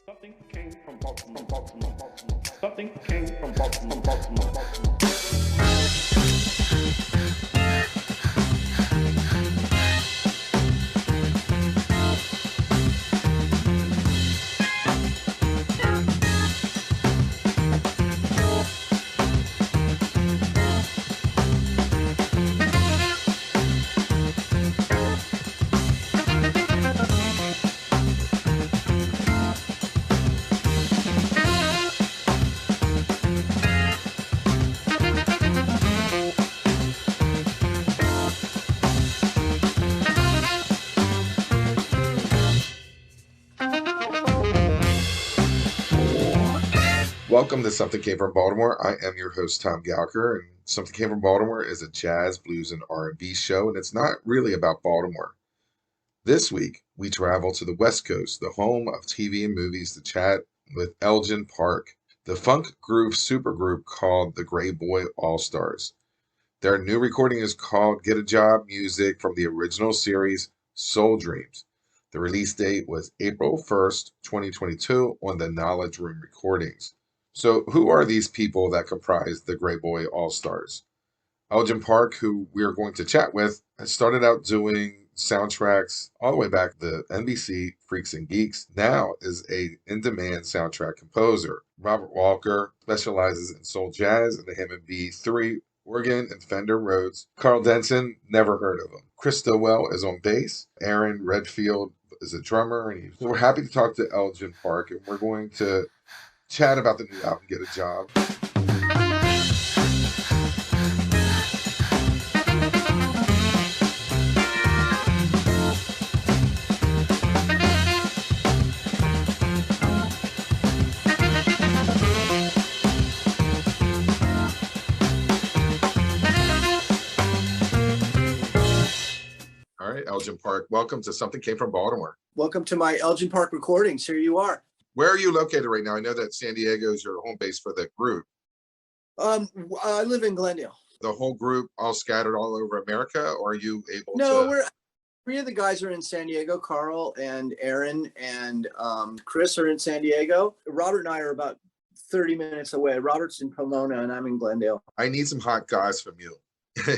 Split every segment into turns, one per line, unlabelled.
Something came from Baltimore, Baltimore, Baltimore. Something came from Baltimore, Baltimore, Baltimore.
Welcome to Something Came from Baltimore. I am your host, Tom Gouker, and Something Came from Baltimore is a jazz, blues, and R&B show, and it's not really about Baltimore. This week, we travel to the West Coast, the home of TV and movies, to chat with Elgin Park, the funk groove supergroup called the Greyboy Allstars. Their new recording is called Get a Job, music from the original series Soul Dreams. The release date was April 1st, 2022 on the Knowledge Room Recordings. So who are these people that comprise the Greyboy Allstars? Elgin Park, who we are going to chat with, has started out doing soundtracks all the way back to NBC, Freaks and Geeks, now is a in-demand soundtrack composer. Robert Walker specializes in soul jazz and the Hammond B3, organ, and Fender Rhodes. Carl Denson, never heard of him. Chris Stowell is on bass. Aaron Redfield is a drummer. So we're happy to talk to Elgin Park, and we're going to chat about the new album, Get a Job. All right, Elgin Park, welcome to Something Came from Baltimore.
Welcome to my Elgin Park recordings. Here you are.
Where are you located right now? I know that San Diego is your home base for the group.
I live in Glendale.
The whole group all scattered all over America, or are you able to?
No, three of the guys are in San Diego. Carl and Aaron and Chris are in San Diego. Robert and I are about 30 minutes away. Robert's in Pomona and I'm in Glendale.
I need some hot guys from you.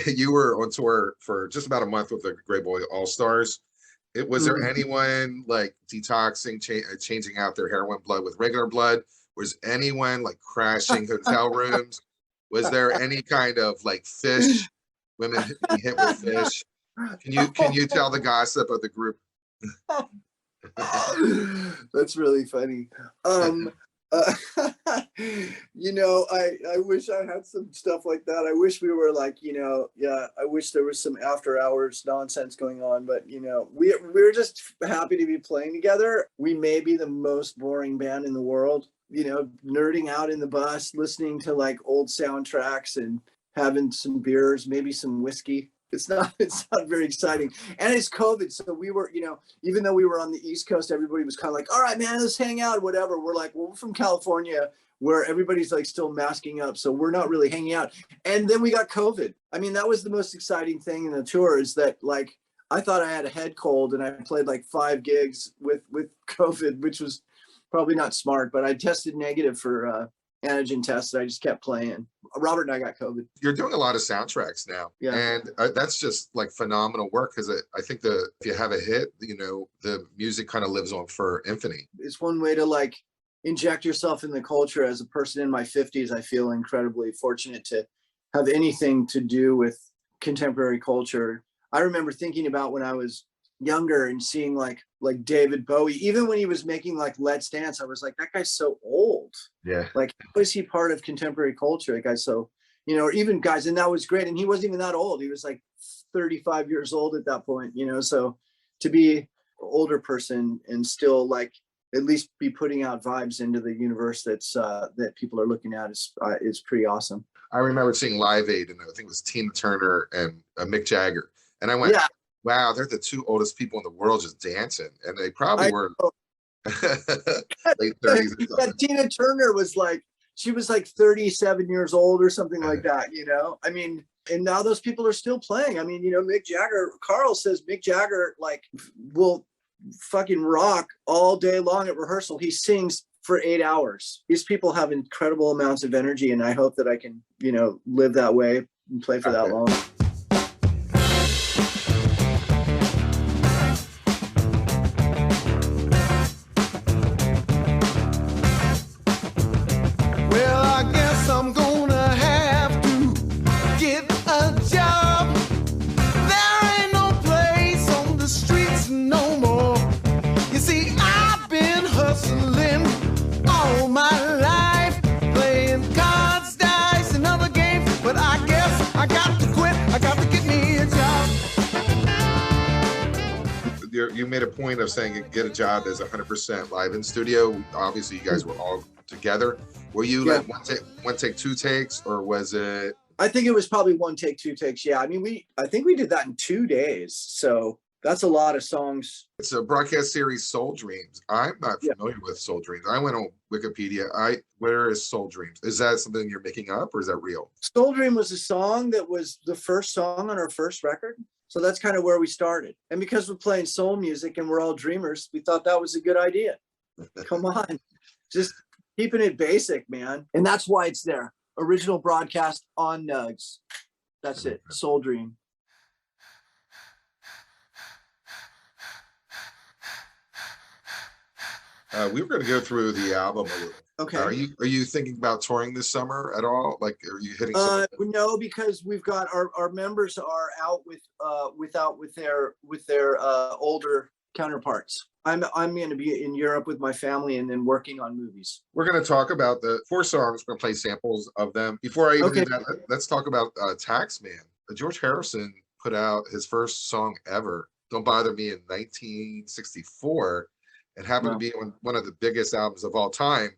You were on tour for just about a month with the Greyboy Allstars. Was there anyone like detoxing, changing out their heroin blood with regular blood? Was anyone like crashing hotel rooms? Was there any kind of like fish, women being hit with fish? Can you tell the gossip of the group?
That's really funny. I wish I had some stuff like that. I wish we were like, I wish there was some after hours nonsense going on, but we're just happy to be playing together. We may be the most boring band in the world, nerding out in the bus, listening to like old soundtracks and having some beers, maybe some whiskey. It's not very exciting. And it's COVID. So we were, even though we were on the East Coast, everybody was kind of like, all right, man, let's hang out, whatever. We're like, well, we're from California where everybody's like still masking up. So we're not really hanging out. And then we got COVID. I mean, that was the most exciting thing in the tour is that like, I thought I had a head cold and I played like 5 gigs with COVID, which was probably not smart, but I tested negative for antigen tests. I just kept playing. Robert and I got COVID.
You're doing a lot of soundtracks now,
yeah,
and that's just like phenomenal work because I think if you have a hit, the music kind of lives on for infinity.
It's one way to like inject yourself in the culture. As a person in my 50s, I feel incredibly fortunate to have anything to do with contemporary culture. I remember thinking about when I was younger and seeing like David Bowie, even when he was making like Let's Dance, I was like, that guy's so old.
Yeah.
Like, how is he part of contemporary culture? That guy's so, or even guys, and that was great. And he wasn't even that old. He was like 35 years old at that point, so to be an older person and still like at least be putting out vibes into the universe that people are looking at is pretty awesome.
I remember seeing Live Aid, and I think it was Tina Turner and Mick Jagger. And I went,
yeah.
Wow, they're the 2 oldest people in the world just dancing. And they probably were late 30s.
Yeah, Tina Turner was like, she was like 37 years old or something like that, I mean, and now those people are still playing. I mean, Mick Jagger, Carl says Mick Jagger like will fucking rock all day long at rehearsal. He sings for 8 hours. These people have incredible amounts of energy, and I hope that I can, you know, live that way and play for that long.
Well, I guess I'm gonna have to get a job. There ain't no place on the streets no more. You see, I've been hustling all my life, playing cards, dice, and other games, but I guess I got to quit. I got to get me a job.
You made a point of saying get a job that's 100% live in studio. Obviously, you guys were all together. Were you like one take, two takes, or was it?
I think it was probably one take, two takes. Yeah, I mean, I think we did that in 2 days. So that's a lot of songs.
It's a broadcast series, Soul Dreams. I'm not familiar with Soul Dreams. I went on Wikipedia. Where is Soul Dreams? Is that something you're making up, or is that real?
Soul Dream was a song that was the first song on our first record. So that's kind of where we started. And because we're playing soul music and we're all dreamers, we thought that was a good idea. Come on, just keeping it basic, man. And that's why it's there. Original broadcast on Nugs. That's it. Soul Dream.
We were going to go through the album a little.
Okay.
Are you thinking about touring this summer at all? Like, are you hitting?
No, because we've got our members are out with their older counterparts. I'm going to be in Europe with my family and then working on movies.
We're going to talk about the 4 songs. We're going to play samples of them. Before I even do that, let's talk about Taxman. George Harrison put out his first song ever, "Don't Bother Me," in 1964. It happened to be one of the biggest albums of all time.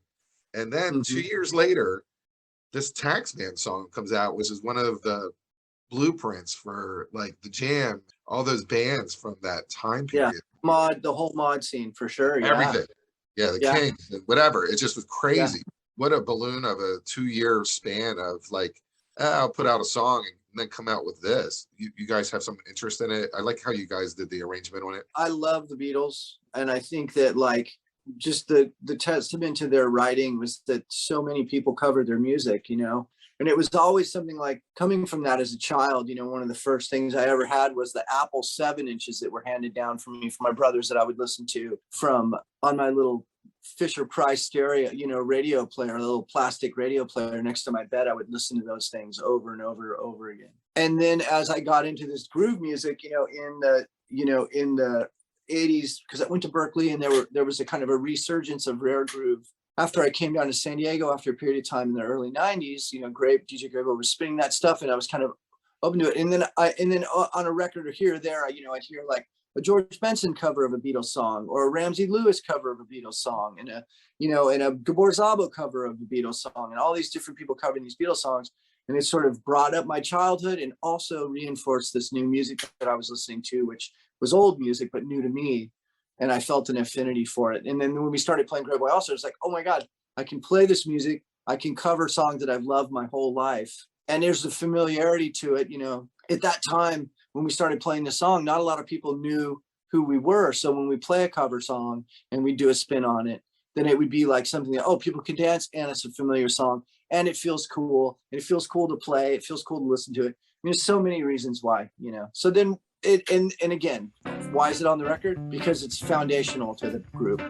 And then 2 years later, this Taxman song comes out, which is one of the blueprints for like the Jam, all those bands from that time period.
Yeah, the whole mod scene for sure. Yeah.
Everything. Yeah, the Kings and whatever. It just was crazy. Yeah. What a balloon of a 2-year span of like, I'll put out a song and then come out with this. You guys have some interest in it. I like how you guys did the arrangement on it.
I love the Beatles. And I think that like just the testament to their writing was that so many people covered their music, you know, and it was always something like coming from that as a child. You know, one of the first things I ever had was the Apple 7-inches that were handed down from me from my brothers that I would listen to from on my little Fisher Price stereo, you know, radio player, a little plastic radio player next to my bed. I would listen to those things over and over and over again. And then as I got into this groove music, in the 80s, because I went to Berkeley and there was a kind of a resurgence of rare groove. After I came down to San Diego after a period of time in the early 90s, DJ Greyboy was spinning that stuff and I was kind of open to it. And then on a record or here or there, I'd hear like a George Benson cover of a Beatles song, or a Ramsey Lewis cover of a Beatles song, and a Gabor Szabo cover of the Beatles song, and all these different people covering these Beatles songs. And it sort of brought up my childhood and also reinforced this new music that I was listening to, which was old music, but new to me. And I felt an affinity for it. And then when we started playing Greyboy Allstars, it's like, oh my God, I can play this music. I can cover songs that I've loved my whole life. And there's the familiarity to it. At that time, when we started playing the song, not a lot of people knew who we were. So when we play a cover song and we do a spin on it, then it would be like something that, people can dance, and it's a familiar song, and it feels cool, and it feels cool to play. It feels cool to listen to it. There's so many reasons why, So then and again, why is it on the record? Because it's foundational to the group.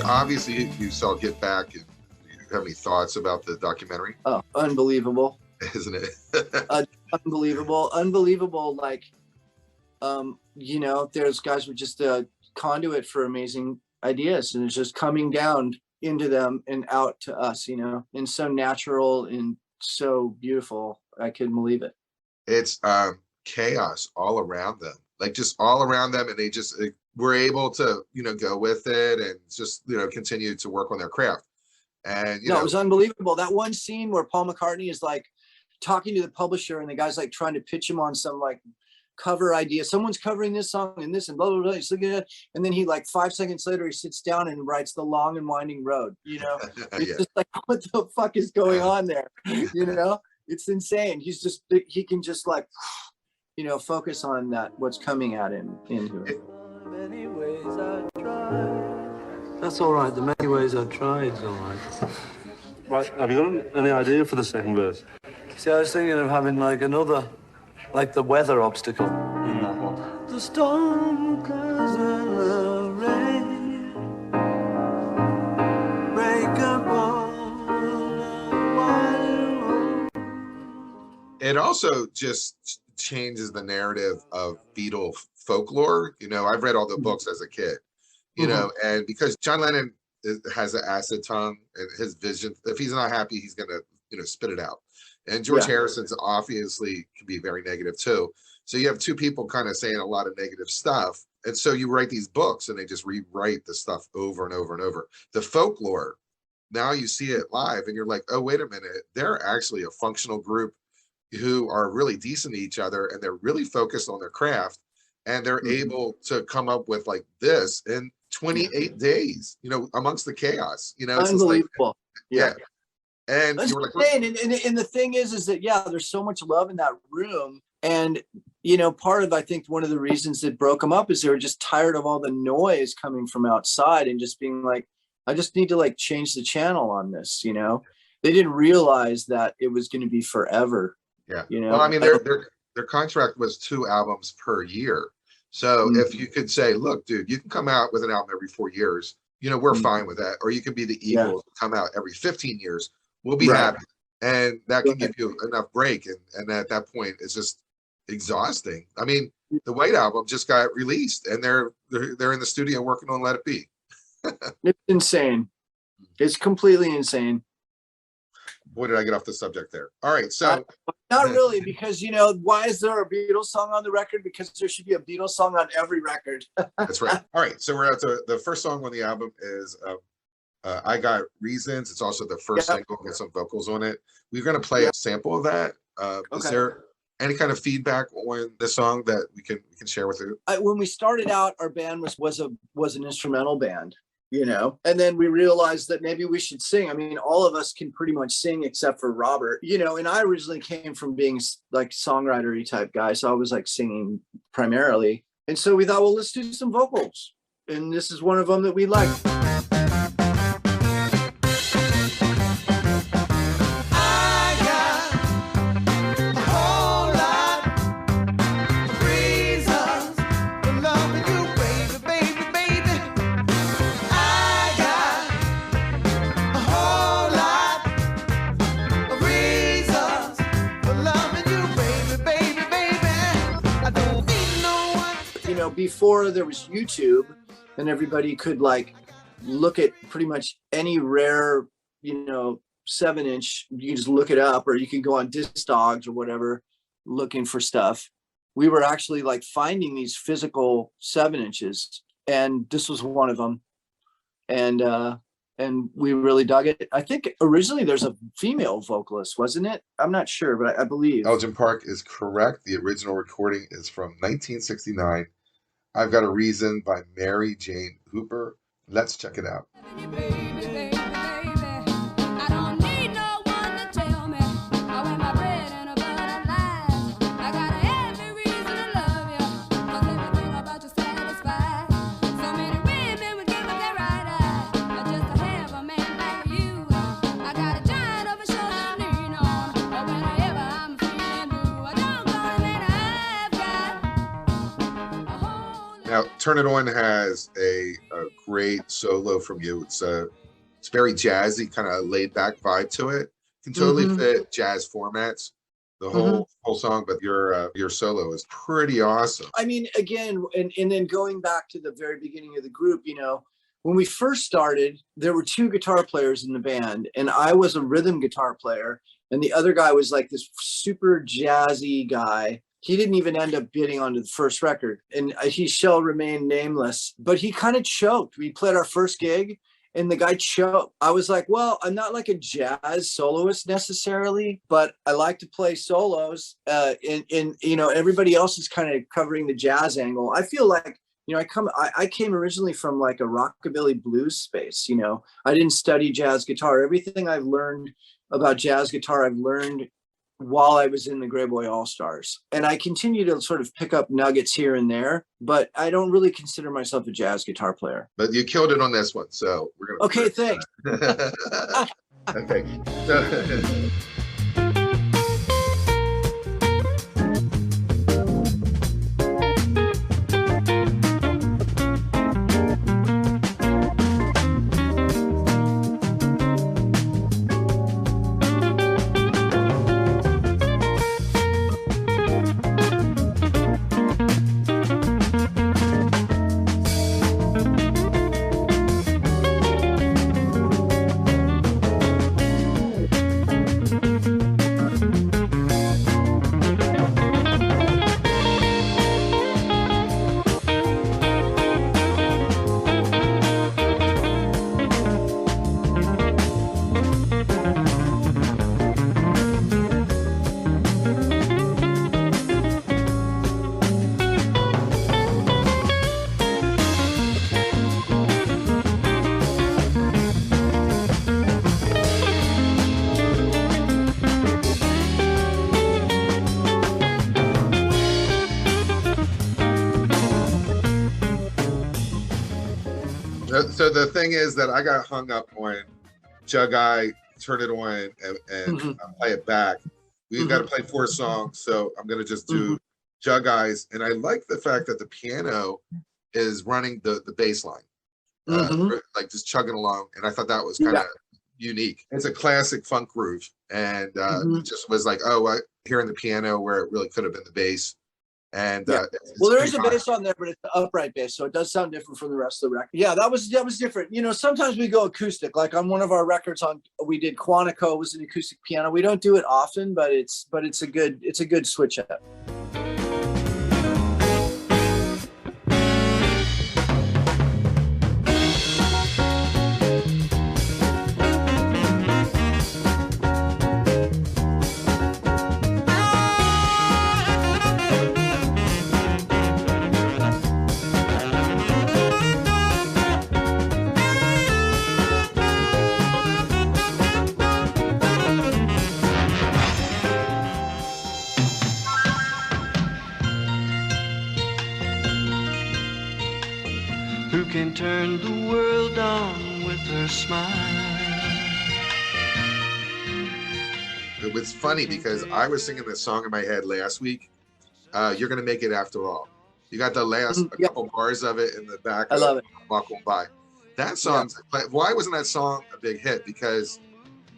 Obviously, you saw Get Back and have any thoughts about the documentary?
Oh, unbelievable.
Isn't it?
Unbelievable. Like, you know, there's guys with just a conduit for amazing ideas, and it's just coming down into them and out to us, you know, and so natural and so beautiful. I couldn't believe it.
It's chaos all around them, like just all around them, and they just were able to, you know, go with it and just, you know, continue to work on their craft. And you know,
it was unbelievable. That one scene where Paul McCartney is like talking to the publisher, and the guy's like trying to pitch him on some like cover idea. Someone's covering this song and this and blah blah blah. He's looking at it, and then he like 5 seconds later he sits down and writes The Long and Winding Road. You know, it's just like, what the fuck is going on there? You know, it's insane. He can just like, you know, focus on that what's coming at him into it.
Many ways I tried. That's all right. The many ways I tried is all right. Right. Have you got any idea for the second verse? See, I was thinking of having like another, like the weather obstacle in that one. The storm clouds and the rain break upon a wide road.
It also just changes the narrative of Beatle folklore. You know, I've read all the books as a kid, you know, and because John Lennon has an acid tongue and his vision, if he's not happy, he's going to, you know, spit it out. And George Harrison's obviously can be very negative too. So you have two people kind of saying a lot of negative stuff. And so you write these books and they just rewrite the stuff over and over and over. The folklore, now you see it live and you're like, oh, wait a minute. They're actually a functional group who are really decent to each other, and they're really focused on their craft, and they're able to come up with like this in 28 days, you know, amongst the chaos, you know. It's
Unbelievable.
Like, and you were like,
and the thing is that, yeah, there's so much love in that room. And, you know, part of, I think one of the reasons that broke them up is they were just tired of all the noise coming from outside and just being like, I just need to like change the channel on this, you know. They didn't realize that it was going to be forever.
Yeah.
You know,
well, I mean, their contract was 2 albums per year. So if you could say, look, dude, you can come out with an album every 4 years, you know, we're fine with that. Or you can be the Eagles, come out every 15 years. We'll be happy. And that can give you enough break. And at that point, it's just exhausting. I mean, the White Album just got released and they're in the studio working on Let It Be.
It's insane. It's completely insane.
Boy, did I get off the subject there. All right, so
not really, because, you know, why is there a Beatles song on the record? Because there should be a Beatles song on every record.
That's right. All right, so we're at the first song on the album is I Got Reasons. It's also the first single with some vocals on it. We're going to play a sample of that. Is there any kind of feedback on the song that we can share with you?
When we started out, our band was an instrumental band, you know, and then we realized that maybe we should sing. I mean, all of us can pretty much sing except for Robert, you know, and I originally came from being like songwriter-y type guy. So I was like singing primarily. And so we thought, well, let's do some vocals. And this is one of them that we like. Before there was YouTube and everybody could like look at pretty much any rare, you know, 7-inch, you just look it up, or you can go on Discogs or whatever looking for stuff. We were actually like finding these physical 7-inches, and this was one of them. And we really dug it. I think originally there's a female vocalist, wasn't it? I'm not sure, but I believe.
Elgin Park is correct. The original recording is from 1969. I've Got a Reason by Mary Jane Hooper. Let's check it out. Now, Turn It On has a great solo from you. It's It's very jazzy, kind of laid back vibe to it. Can totally fit jazz formats. The whole song, but your solo is pretty awesome.
I mean, again, and then going back to the very beginning of the group, you know, when we first started, there were 2 guitar players in the band, and I was a rhythm guitar player, and the other guy was like this super jazzy guy. He didn't even end up getting onto the first record, and he shall remain nameless, but he kind of choked. We played our first gig, and the guy choked. I was like, well, I'm not like a jazz soloist necessarily, but I like to play solos. And you know, everybody else is kind of covering the jazz angle. I feel like, you know, I came originally from like a rockabilly blues space. You know, I didn't study jazz guitar. Everything I've learned about jazz guitar, I've learned while I was in the Greyboy Allstars. And I continue to sort of pick up nuggets here and there, but I don't really consider myself a jazz guitar player.
But you killed it on this one, so we're gonna.
Okay, thanks.
Okay. So, So the thing is that I got hung up on Jug Eye, turn it on, and play it back. We've got to play 4 songs, so I'm going to just do Jug Eyes. And I like the fact that the piano is running the bass line, like just chugging along. And I thought that was kind of unique. It's a classic funk groove. And it just was like, oh, hearing the piano where it really could have been the bass. And
well, there is a bass on there, but it's an upright bass, so it does sound different from the rest of the record. Yeah, that was different. You know, sometimes we go acoustic. Like on one of our records, we did Quantico was an acoustic piano. We don't do it often, but it's a good switch up.
Can turn the world on with her smile.
It was funny because I was singing this song in my head last week. You're Gonna Make It After All. You got the last couple bars of it in the back.
I love it.
Walk On By. That song, why wasn't that song a big hit? Because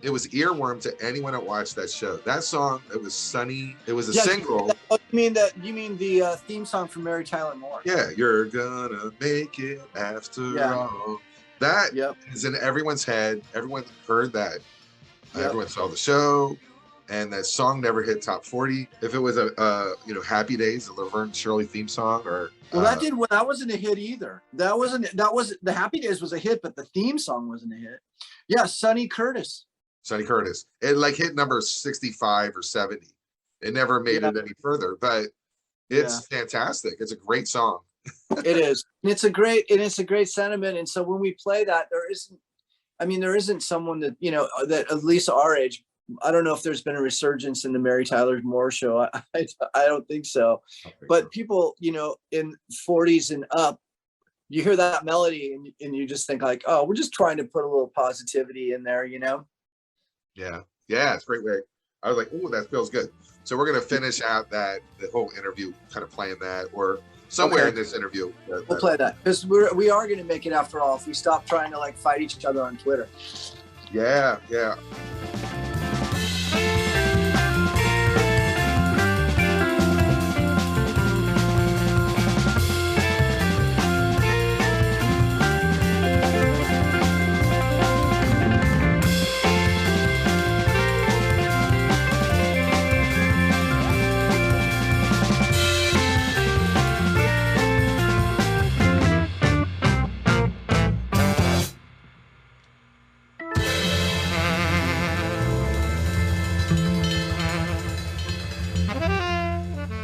it was earworm to anyone that watched that show. That song, it was sunny. It was a single.
You mean the theme song from Mary Tyler Moore?
Yeah, you're gonna make it after all. That is in everyone's head. Everyone heard that. Everyone saw the show, and that song never hit top 40. If it was a Happy Days, a Laverne Shirley theme song, or
that wasn't a hit either. That was the Happy Days was a hit, but the theme song wasn't a hit. Yeah, Sonny Curtis.
It like hit number 65 or 70. It never made it any further, but it's fantastic. It's a great song.
It is. It's a great sentiment. And so when we play that, there isn't someone that, you know, that at least our age, I don't know if there's been a resurgence in the Mary Tyler Moore show. I don't think so. But people, you know, in 40s and up, you hear that melody and you just think like, oh, we're just trying to put a little positivity in there, you know?
Yeah, it's a great way. I was like, oh, that feels good. So we're gonna finish out the whole interview kind of playing that, or somewhere
Okay.
in this interview.
We'll play that because we are going to make it after all if we stop trying to like fight each other on Twitter.
Yeah, yeah.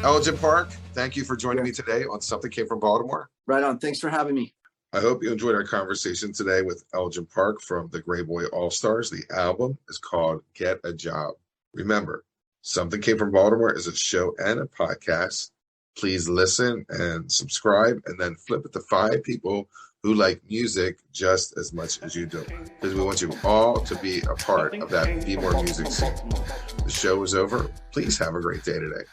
Elgin Park, thank you for joining me today on Something Came from Baltimore.
Right on. Thanks for having me.
I hope you enjoyed our conversation today with Elgin Park from the Greyboy Allstars. The album is called Get a Job. Remember, Something Came from Baltimore is a show and a podcast. Please listen and subscribe, and then flip it to 5 people who like music just as much as you do, because we want you all to be a part of that Be More music scene. The show is over. Please have a great day today.